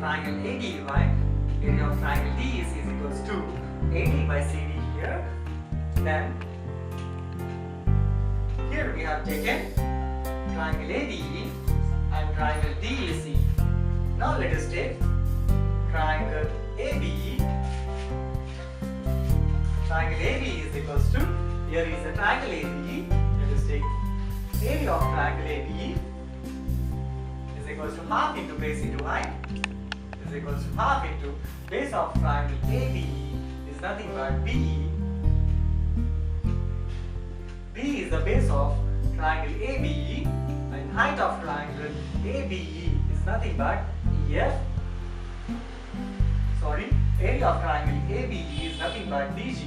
triangle ADY, area of triangle DEC is equals to AD by CD here. Then here we have taken triangle ADE and triangle DEC. Now let us take triangle ABE. Triangle ABE is equals to, here is a triangle ABE. Let us take area of triangle ABE is equals to half into base into height is equals to half into base of triangle ABE is nothing but BE. B is the base of triangle ABE and height of triangle ABE is nothing but EF. Area of triangle ABE is nothing but DG.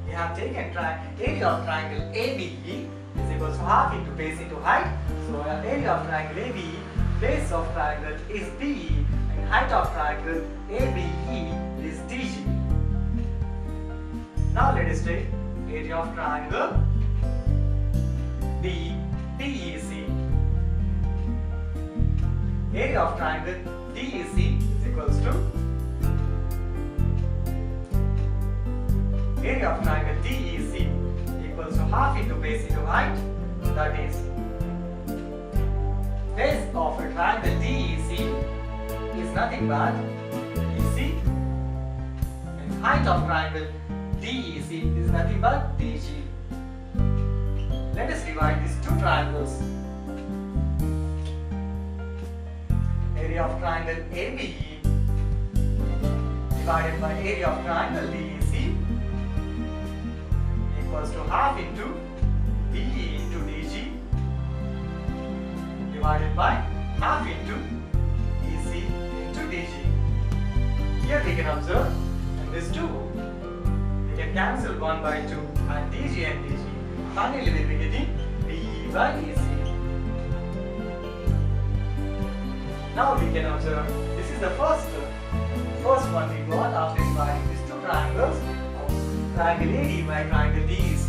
We have taken area of triangle ABE is equals to half into base into height. So area of triangle ABE, base of triangle is BE and height of triangle ABE is DG. Now let us take area of triangle DEC. Area of triangle DEC is equals to area of triangle DEC equals to half into base into height, that is base of a triangle DEC is nothing but EC and height of triangle DEC is nothing but DG. Let us divide these two triangles. Area of triangle ABE divided by area of triangle DEC equals to half into BE into DG divided by half into EC into DG. Here we can observe in this 2 we can cancel 1 by 2 and DG and DG. Finally we will be getting BE by EC. Now we can observe this is the first one we got after dividing these two triangles of triangle AD by triangle DEC.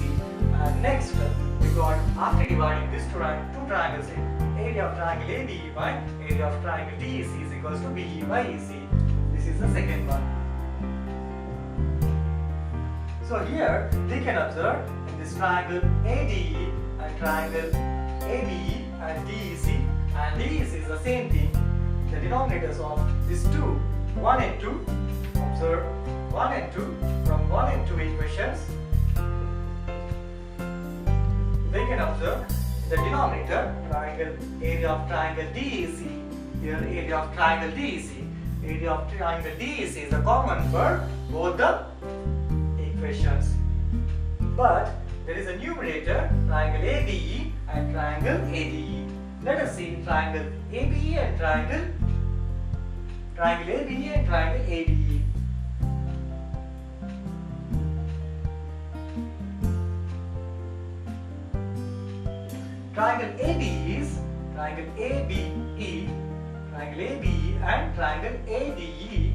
And next we got after dividing these two triangles, area of triangle AD by area of triangle DEC is equals to BE by EC. This is the second one. So here we can observe in this triangle ADE and triangle ABE and DEC, and DEC is the same thing. The denominators of these 2, 1 and 2, observe 1 and 2 from 1 and 2 equations. They can observe the denominator triangle area of triangle DEC. Here area of triangle DEC. Area of triangle DEC is a common for both the equations. But there is a numerator triangle ABE and triangle ADE. Let us see triangle ABE and triangle ABE and triangle ADE. Triangle ABE is triangle ABE, triangle ABE and triangle ADE.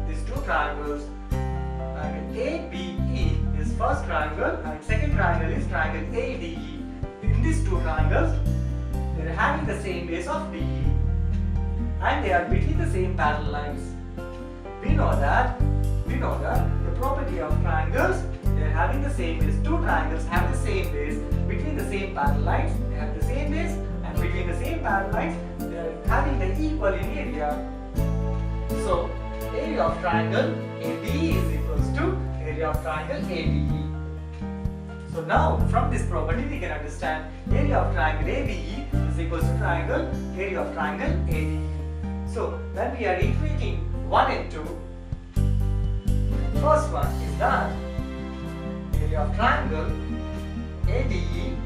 These two triangles. Triangle ABE is first triangle and second triangle is triangle ADE. In these two triangles, they are having the same base of BE and they are between the same parallel lines. We know that the property of triangles, they are having the same base. Two triangles have the same base between the same parallel lines. They have the same base and between the same parallel lines, they are having the equal in area. So area of triangle ABE is equals to area of triangle ADE. So now from this property we can understand area of triangle ABE is equals to area of triangle ADE. So when we are equating 1 and 2, first one is that area of triangle ADE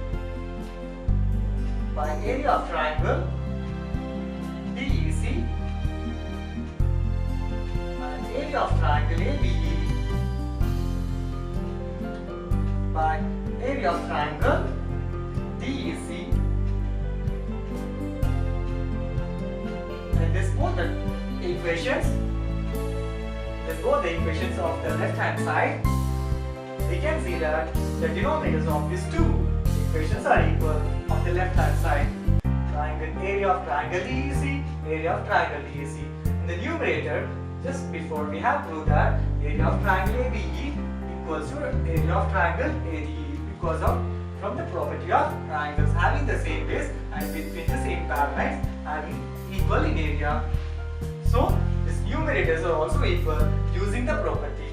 by area of triangle DEC and area of triangle ABE by area of triangle DEC. And this both the equations of the left hand side, we can see that the denominators of these two equations are equal on the left hand side. area of triangle DEC, area of triangle DEC. In the numerator, just before we have proved that area of triangle ABE equals to area of triangle ADE because of from the property of triangles having the same base and between the same parallels having equal in area. So these numerators are also equal using the property.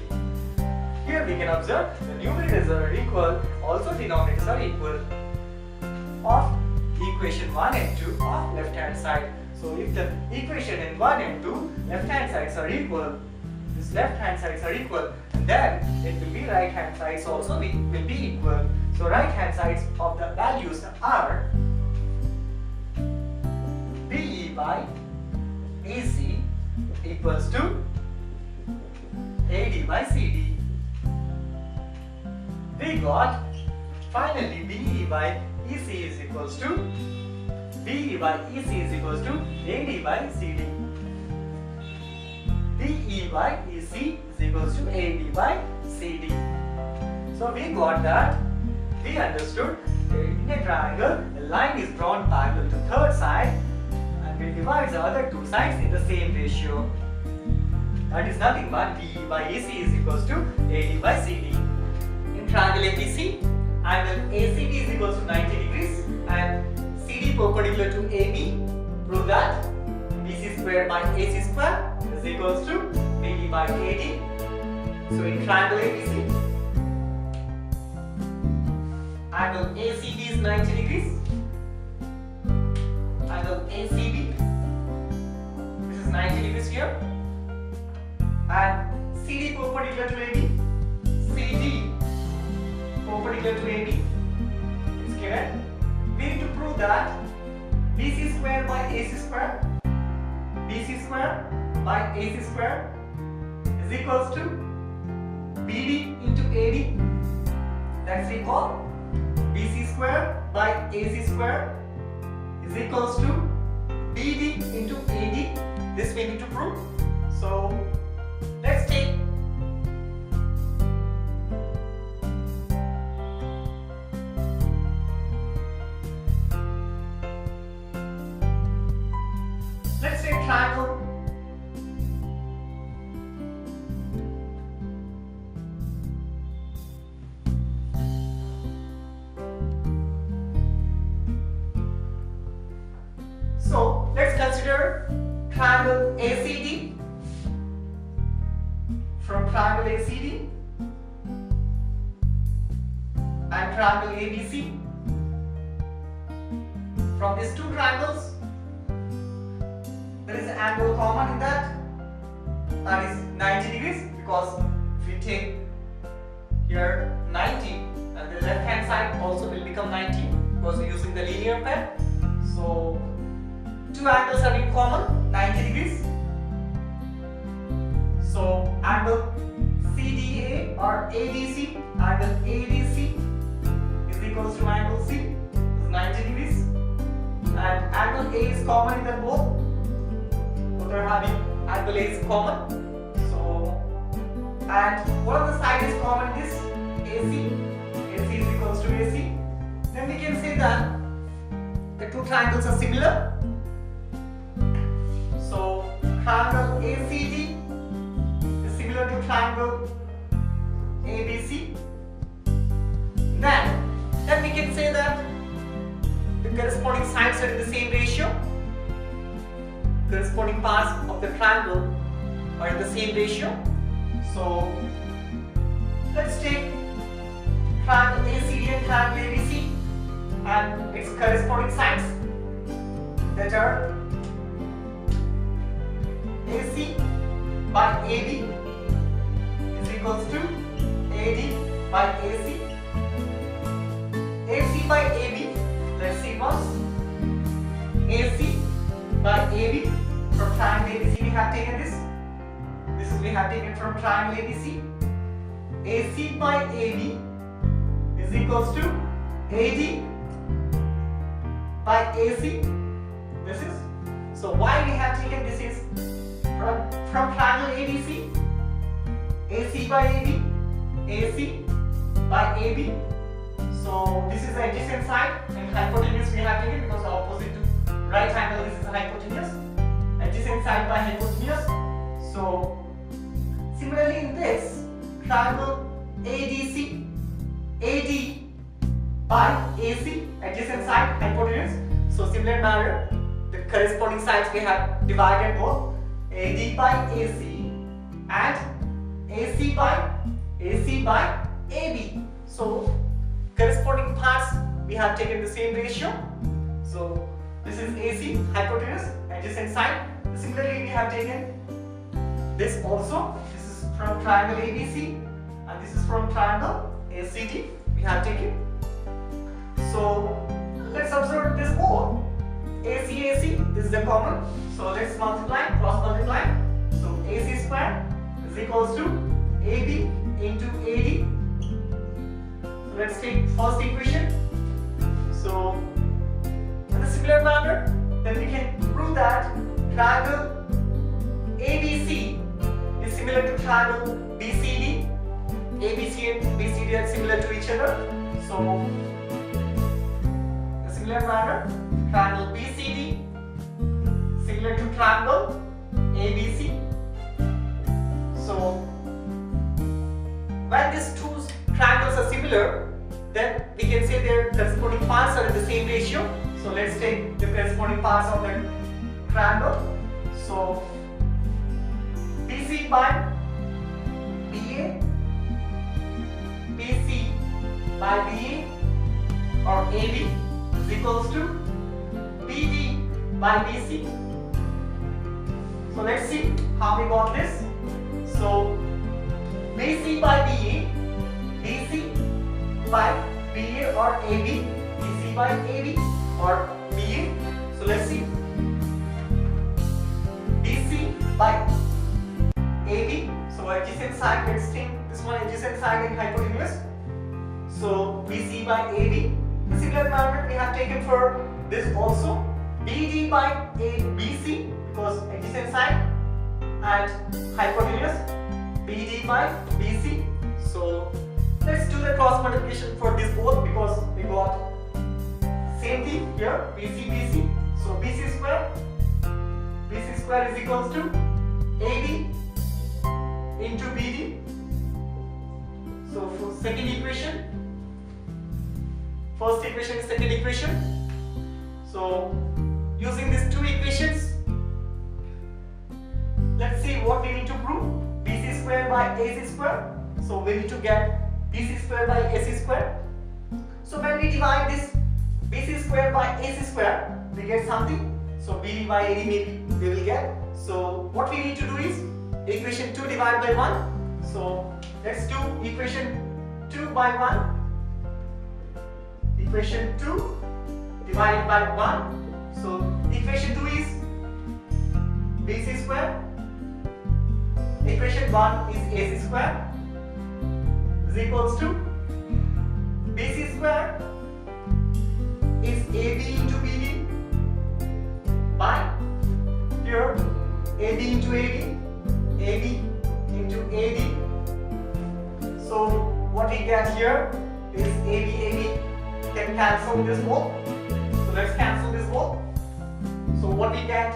Here we can observe the numerators are equal, also denominators are equal of equation 1 and 2 of left hand side. So if the equation in 1 and 2 left hand sides are equal, these left hand sides are equal, and then it will be right hand sides also will be equal. So right hand sides of the values are BE by AC equals to AD by CD. We got finally BE by EC is equals to BE by EC is equals to AD by CD. BE by EC is equals to AD by CD. So we got that. We understood in a triangle, a line is drawn parallel to third side and we divide the other two sides in the same ratio. That is nothing but BE by EC is equals to AD by CD. In triangle ABC, angle ACD is equals to 90 degrees and CD perpendicular to AB. Prove that BC square by AC square is equals to BD by AD. So in triangle ABC, angle ACB is 90 degrees. Angle ACB, this is 90 degrees here. And CD perpendicular to AB, CD perpendicular to AB is given. We need to prove that BC square by AC square, BC square by AC square is equals to BD into AD. That's equal. BC square by AC square is equals to BD into AD. This we need to prove. So let's take triangle. So let's consider triangle ACD. From triangle ACD and triangle ABC. From these two triangles, there is an angle common in that is 90 degrees, because if we take here 90 and the left hand side also will become 90 because we are using the linear pair. So two angles are in common, 90 degrees. So angle CDA or ADC, angle ADC is equals to angle C, is 90 degrees, and angle A is common in them both. Both are having angle A is common. So, and one of the side is common in this AC. AC is equals to AC. Then we can say that the two triangles are similar. So triangle ACD is similar to triangle ABC. Then we can say that the corresponding sides are in the same ratio. Corresponding parts of the triangle are in the same ratio. So let's take triangle ACD and triangle ABC and its corresponding sides, that are AC by AB is equals to AD by AC. AC by AB, let's see once. AC by AB, from triangle ABC we have taken this. This is we have taken from triangle ABC. AC by AB is equals to AD by AC. This is, so why we have taken this is from triangle ABC, AC by AB, AC by AB. So this is the adjacent side, and hypotenuse we have taken because opposite to right angle, this is hypotenuse, adjacent side by hypotenuse. So similarly in this triangle ADC, AD by AC, adjacent side hypotenuse. So similar manner, the corresponding sides we have divided both AD by AC and AC by AB. So corresponding parts we have taken the same ratio. So this is AC hypotenuse, adjacent side. Similarly we have taken this also. This is from triangle ABC and this is from triangle ACD we have taken. So let's observe this both. AC, this is the common. So let's multiply, cross multiply. So AC square is equals to AB into AD. So let's take first equation. So in a similar manner, then we can prove that triangle ABC is similar to triangle BCD. ABC and BCD are similar to each other. So in a similar manner, triangle BCD similar to triangle ABC. So when these two triangles are similar, then we can say their corresponding parts are in the same ratio. So let's take the corresponding parts of the triangle. So BC by BA, BC by BA or AB is equals to BD by BC. So let's see how we got this. So BC by BA, BC by BA or AB, BC by AB or BA. So let's see. BC by AB. So adjacent side, let's take this one adjacent side and hypotenuse. So BC by AB. Similar manner we have taken for this also. BD by BC because adjacent side and hypotenuse. BD by BC. So let's do the cross multiplication for this both because we got same thing here, BC. So BC square is equals to AB into BD. So for second equation, first equation is second equation. So using these two equations, let's see what we need to prove. BC square by AC square. So we need to get BC square by AC square. So when we divide this BC square by AC square, we get something. So BD by AD maybe we will get. So what we need to do is equation 2 divided by 1. So let's do equation 2 by 1. Equation 2 divided by 1. So equation 2 is BC square. Equation 1 is AC square is equals to BC square is AB into BD by here AB into AD, AB into AD. So what we get here is AB can cancel this both. So let's cancel this both. So what we get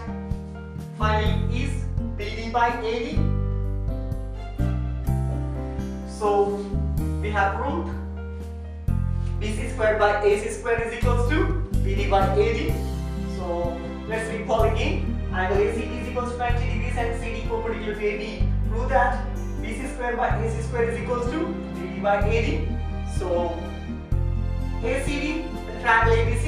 finally is BD by AD. So we have proved BC square by AC square is equals to BD by AD. So let's recall again. Angle ACD is equals to 90 degrees and CD perpendicular to AB. Prove that BC square by AC square is equals to BD by AD. So ACD, the triangle ABC,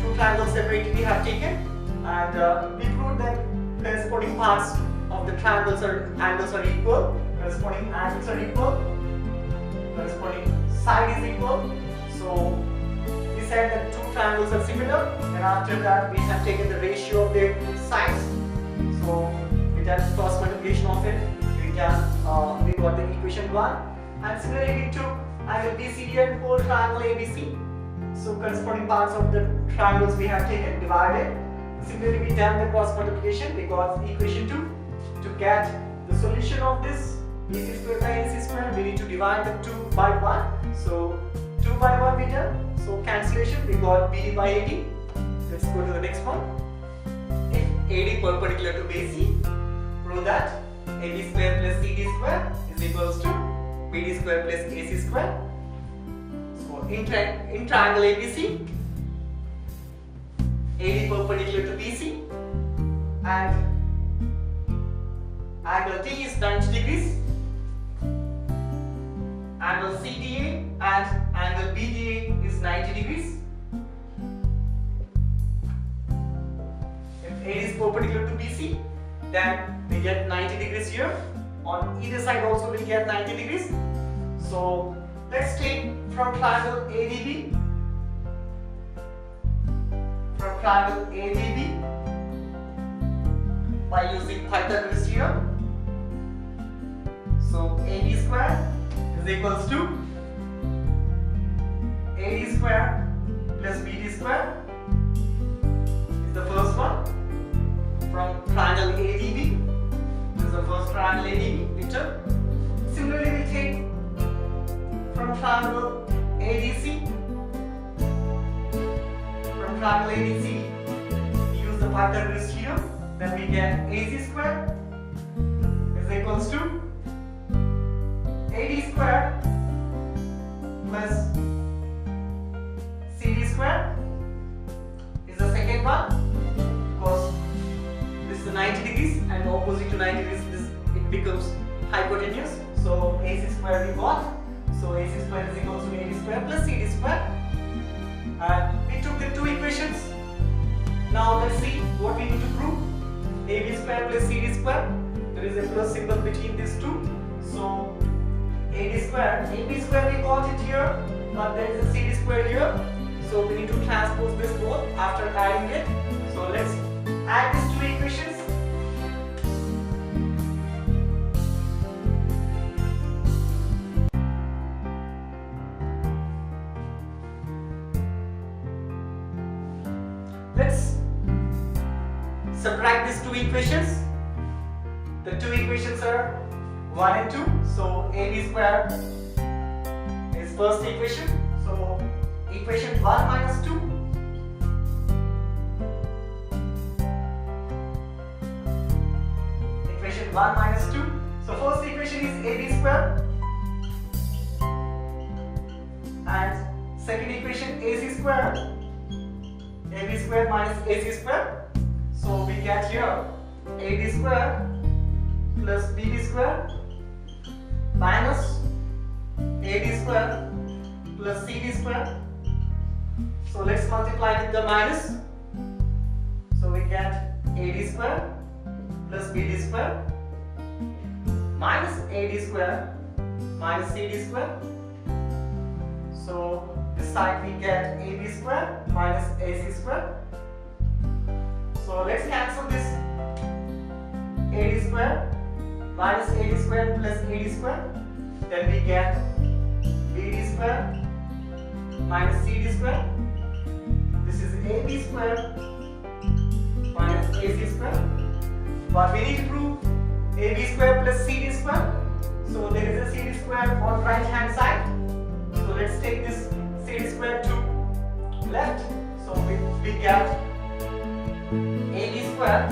two triangles separately we have taken, and we proved that corresponding parts of the triangles or angles are equal. Corresponding angles are equal. Corresponding side is equal. So we said that two triangles are similar, and after that we have taken the ratio of their sides. So we done cross multiplication of it. We got the equation 1, and similarly we took angle BCD and whole triangle ABC. So corresponding parts of the triangles we have taken, divided. Similarly we done the cross multiplication. We got equation 2. To get the solution of this BC square by AC square, we need to divide the 2 by 1. So 2 by 1 we done. So cancellation, we got BD by AD. Let's go to the next one. AD perpendicular to BC. Prove that AB square plus CD square is equals to BD square plus AC square. So in triangle ABC, AD perpendicular to BC and angle T is 90 degrees. Angle CDA and angle BDA is 90 degrees. If AD is perpendicular to BC, then we get 90 degrees here. On either side also we get 90 degrees. So let's take from triangle ADB. From triangle ADB by using Pythagoras theorem. So AB square is equals to AD square plus BD square is the first one. From triangle ADB, this is the first triangle ADB we took. Similarly, we take from triangle ADC. From triangle ADC, we use the Pythagoras theorem. Then we get AC square is equals to AD square plus CD square is the second one, because this is 90 degrees and opposite to 90 degrees it becomes hypotenuse. So AC square we got. So AC square is equal to AD square plus CD square. And we took the two equations. Now let's see what we need to prove. AB square plus CD square. There is a plus symbol between these two. So AB square we got it here, but there is a CD square here. So we need to transpose this both after adding it. So let's add these two equations. Let's subtract these two equations. The two equations are 1 and 2. So AB square is first equation. So equation 1 minus 2. Equation 1 minus 2. So first equation is AB square. And second equation AC square. AB square minus AC square. So we get here AD square plus BD square minus AD square plus CD square. So let's multiply with the minus. So we get AD square plus BD square minus AD square minus CD square. So this side we get AB square minus AC square. So let's cancel this AD square minus AD square plus AD square. Then we get BD square minus CD square. This is AB square minus AC square. But we need to prove AB square plus CD square. So there is a CD square on right hand side. So let's take this CD square to left. So we get AB square.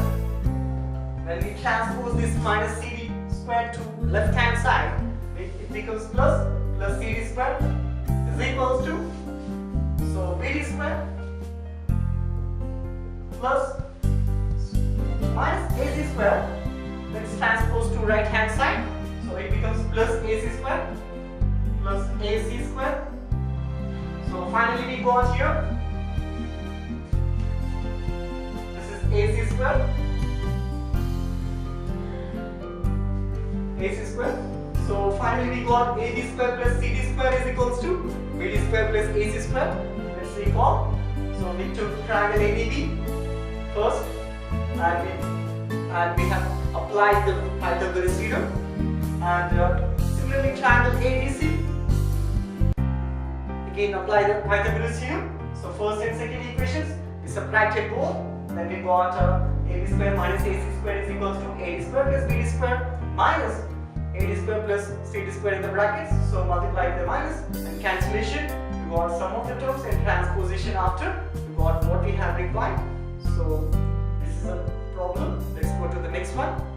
When we transpose this minus CD square to left hand side, it becomes plus CD square is equals to, so BD square plus minus AC square. Let's transpose to right hand side. So it becomes plus AC square plus AC square. So finally we got here, this is AC square, AC square. So finally we got AB square plus CD square is equals to BD square plus AC square. Let's recall. So we took triangle ADB first and we have applied the Pythagoras theorem, and similarly triangle ABC, again apply the Pythagoras theorem. So first and second equations we subtracted both, then we got AB square minus AC square is equals to AD square plus BD square minus AD square plus CD square in the brackets. So multiply with the minus and cancellation, we got sum of the terms, and transposition after we got what we have required. So this is a problem next one.